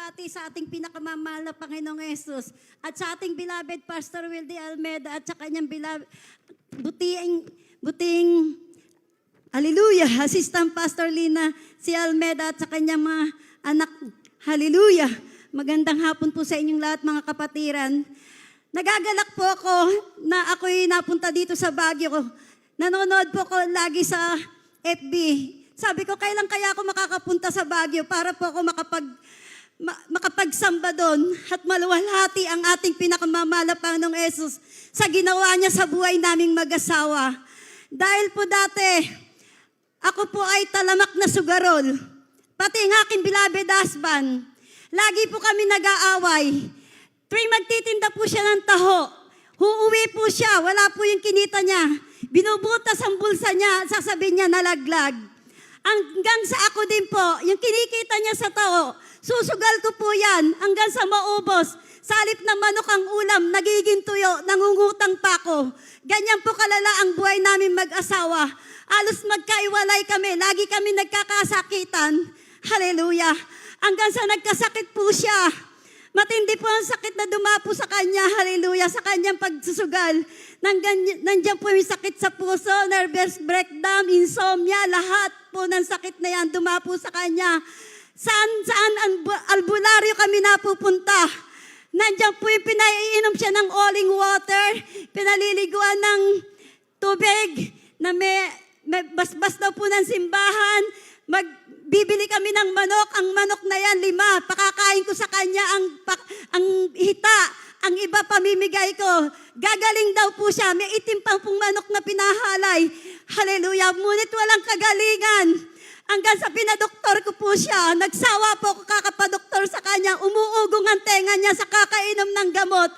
pagbati sa ating pinakamamahal na Panginoong Yesus at sa ating beloved Pastor Wildy Almeida at sa kanyang beloved buting hallelujah, Assistant Pastor Lina si Almeida at sa kanyang mga anak. Hallelujah. Magandang hapon po sa inyong lahat mga kapatiran. Nagagalak po ako na ako'y napunta dito sa Baguio. Nanonood po ako lagi sa FB. Sabi ko, kailan kaya ako makakapunta sa Baguio para po ako makapagsamba doon at maluwalhati ang ating pinakamamahal na Panginoong Yesus sa ginawa niya sa buhay naming mag-asawa. Dahil po dati, ako po ay talamak na sugarol. Pati ang aking beloved husband. Lagi po kami nag-aaway. Tuwing magtitinda po siya ng taho, uuwi po siya, wala po yung kinita niya. Binubutas ang bulsa niya, sasabihin niya nalaglag. Hanggang sa ako din po, yung kinikita niya sa taho, susugal ko po yan hanggang sa maubos. Salip na manok ang ulam, nagiging tuyo, nangungutang pa ako. Ganyan po kalala ang buhay namin mag-asawa. Alos magkaiwalay kami, lagi kami nagkakasakitan. Hallelujah. Hanggang sa nagkasakit po siya. Matindi po ang sakit na dumapo sa kanya, hallelujah, sa kanyang pagsusugal. Nandiyan po yung sakit sa puso, nervous breakdown, insomnia, lahat po ng sakit na yan dumapo sa kanya. Saan albularyo kami napupunta. Nandiyan po yung pinaiinom siya ng oling water, pinaliliguan ng tubig, na may basbas daw po ng simbahan, bibili kami ng manok, ang manok na yan, 5. Pakakain ko sa kanya ang hita, ang iba pamimigay ko. Gagaling daw po siya, may itim pang pong manok na pinahalay. Hallelujah, ngunit walang kagalingan. Hanggang sa pinadoktor ko po siya, nagsawa po ako kakapadoktor sa kanya, umuugong ang tenga niya sa kakainom ng gamot.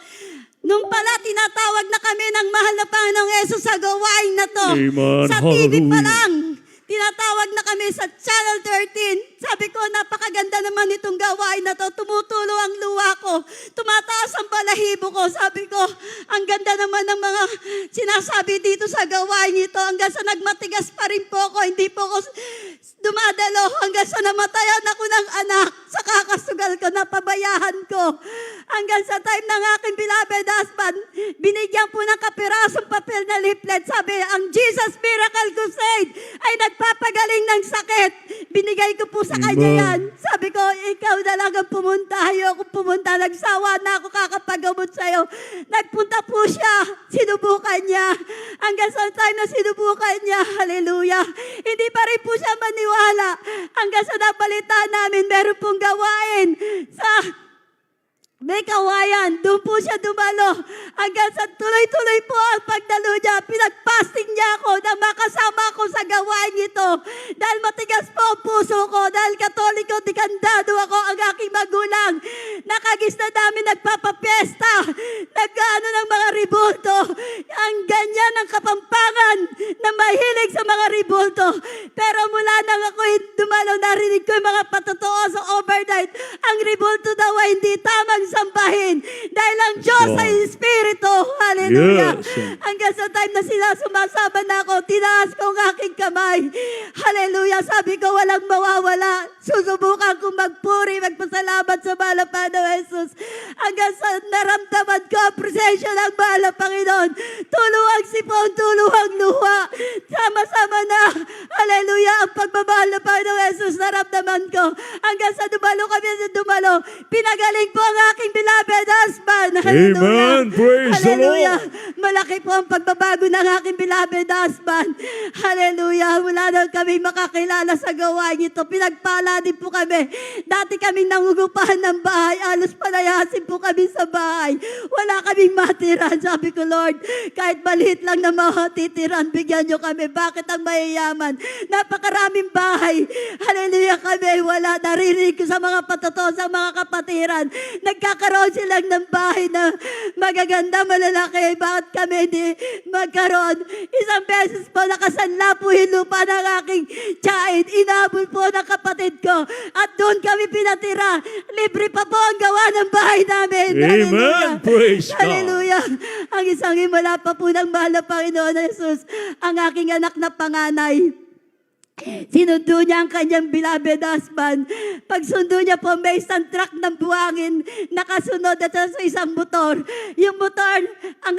Nung pala, tinatawag na kami ng mahal na Panginoong Yesus sa gawain na to. Amen. Sa TV pa lang. Tinatawag na kami sa Channel 13. Sabi ko, napakaganda naman itong gawain na to. Tumutulo ang luha ko. Tumataas ang balahibo ko. Sabi ko, ang ganda naman ng mga sinasabi dito sa gawain ito. Hanggang sa nagmatigas pa rin po ako. Hindi po ako dumadalo. Hanggang sa namatayan ako ng anak. Sa kakasugal ko, napabayahan ko. Hanggang sa time ng aking beloved husband, binigyan po ng kapirasong papel na leaflet. Sabi, ang Jesus Miracle Crusade ay nagpapagaling ng sakit. Binigay ko po sa kanya yan. Sabi ko, ikaw na lang ang pumunta. Ayoko pumunta. Nagsawa na ako kakapagamot sa'yo. Nagpunta po siya. Sinubukan niya. Hanggang sa time na sinubukan niya, hallelujah, hindi pa rin po siya maniwala. Hanggang sa nabalita namin, meron pong gawain sa may kawayan, doon po siya dumalo. Hanggang sa tuloy-tuloy po ang pagdalo niya. Pinagpasting niya ako na makasama ako sa gawain ito. Dahil matigas po ang puso ko. Dahil katoliko, dikandado ako ang aking magulang. Nakagis na namin nagpapapiesta. Nag-ano ng mga ribulto. Ang ganyan ang kapampangan na mahilig sa mga ribulto. Pero mula nang ako dumalo, narinig ko yung mga patotoo sa overnight. Ang ribulto daw ay hindi tamang sambahin dahil ang Diyos ay Espiritu. Hallelujah. Yes. Hanggang sa time na sila sumasama na ako, tinaas ko ang aking kamay. Hallelujah. Sabi ko, walang mawawala. Susubukan kong magpuri, magpasalamat sa mahal na Panginoon Jesus. Hanggang sa naramdaman ko ang presensya ng mahal na Panginoon. Tuluhang sipon, tuluhang luha. Sama-sama na. Hallelujah. Ang pagmamahal na Panginoon Jesus, naramdaman ko. Hanggang sa dumalo kami sa dumalo, pinagaling po ang aking beloved husband. Hallelujah. Amen. Praise Hallelujah. the Lord. Malaki po ang pagbabago ng aking beloved husband. Hallelujah. Wala na kami makakilala sa gawain ito. Pinagpala din po kami. Dati kaming nangungupahan ng bahay. Alos palayasin po kami sa bahay. Wala kaming matiran. Sabi ko, Lord, kahit maliit lang na matitiran, bigyan nyo kami. Bakit ang mayayaman? Napakaraming bahay. Hallelujah kami. Wala. Naririnig ko sa mga patoto, sa mga kapatiran. Nagkakaroon silang ng bahay na magaganda, malalaki. Bakit kami di magkaroon? Isang beses po nakasanla po yung lupa ng aking tiyain. Inabol po ng kapatid ko. At doon kami pinatira. Libre pa po ang gawa ng bahay namin. Amen. Hallelujah. Praise God. Hallelujah. Ang isang himala pa po ng mahal na Panginoon na Jesus, ang aking anak na panganay. Sinundo niya ang kanyang beloved husband. Pagsundo niya po, may isang truck ng buhangin nakasunod at sa isang motor. Yung motor, ang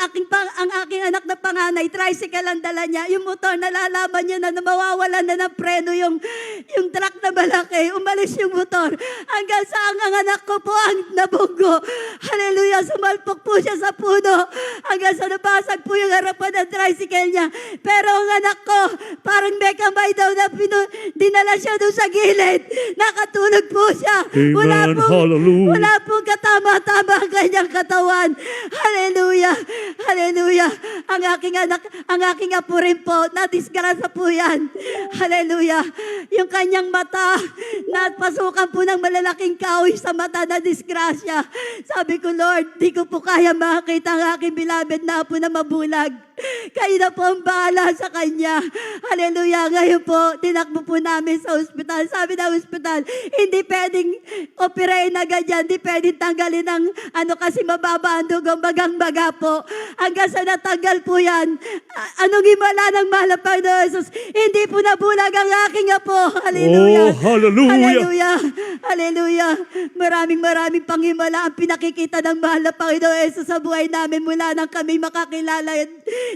aking anak na panganay, tricycle ang dala niya. Yung motor, nalalaman niya na mawawalan na ng preno yung truck na malaki. Umalis yung motor. Hanggang sa ang anak ko po ang nabunggo. Hallelujah, sumalpok po siya sa puno. Hanggang sa nabasag po yung harapan ng tricycle niya. Pero ang anak ko, parang may kamay daw na dinala siya doon sa gilid. Nakatulog po siya. Amen. Hallelujah. Wala pong katama-tama ang kanyang katawan. Hallelujah. Hallelujah. Ang aking apo rin po, nadisgrasya po yan. Hallelujah. Yung kanyang mata, napasukan po ng malalaking kahoy sa mata na disgrasya. Sabi ko, Lord, di ko po kaya makita ang aking beloved na apo na mabulag. Kayo na po ang bahala sa kanya. Hallelujah. Ngayon po, tinakbo po namin sa ospital. Sabi ng ospital, hindi pwedeng operahin na ganyan. Hindi pwedeng tanggalin ng kasi mababa ang dugo. Bagang-baga po. Hanggang sa natanggal po yan. Anong himala ng mahal na Panginoon Jesus? Hindi po nabulag ang aking apo. Hallelujah. Oh, hallelujah. Hallelujah. Hallelujah. Maraming panghimala ang pinakikita ng mahal na Panginoon Jesus sa buhay namin mula nang kami makakilala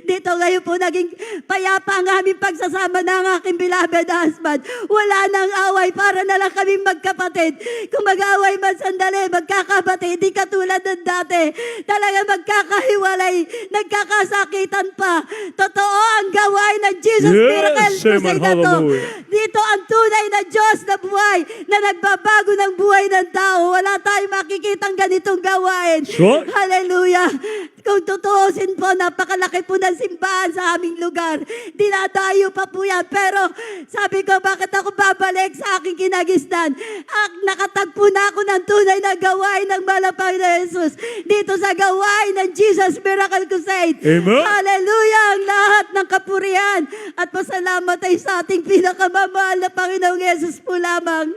dito. Ngayon po naging payapa ang aming pagsasama ng aking beloved husband. Wala nang away, para na lang kaming magkapatid. Kung mag-away man sandali, magkakapatid, di katulad ng dati. Talaga magkakahiwalay, nagkakasakitan pa. Totoo ang gawain ng Jesus Miracle Crusade na to. Dito ang tunay na Diyos na buhay, na nagbabago ng buhay ng tao. Wala tayong makikitang ganitong gawain. Sure. Hallelujah. Kung tutuusin po, napakalaki po ng simbahan sa aming lugar. Dinadayo pa po yan. Pero sabi ko, bakit ako babalik sa aking kinagisnan? Nakatagpo na ako ng tunay na gawain ng malapang na Jesus. Dito sa gawain ng Jesus Miracle Crusade. Amen. Hallelujah! Ang lahat ng kapurihan at pasalamat ay sa ating pinakamamahal na Panginoong Jesus po lamang.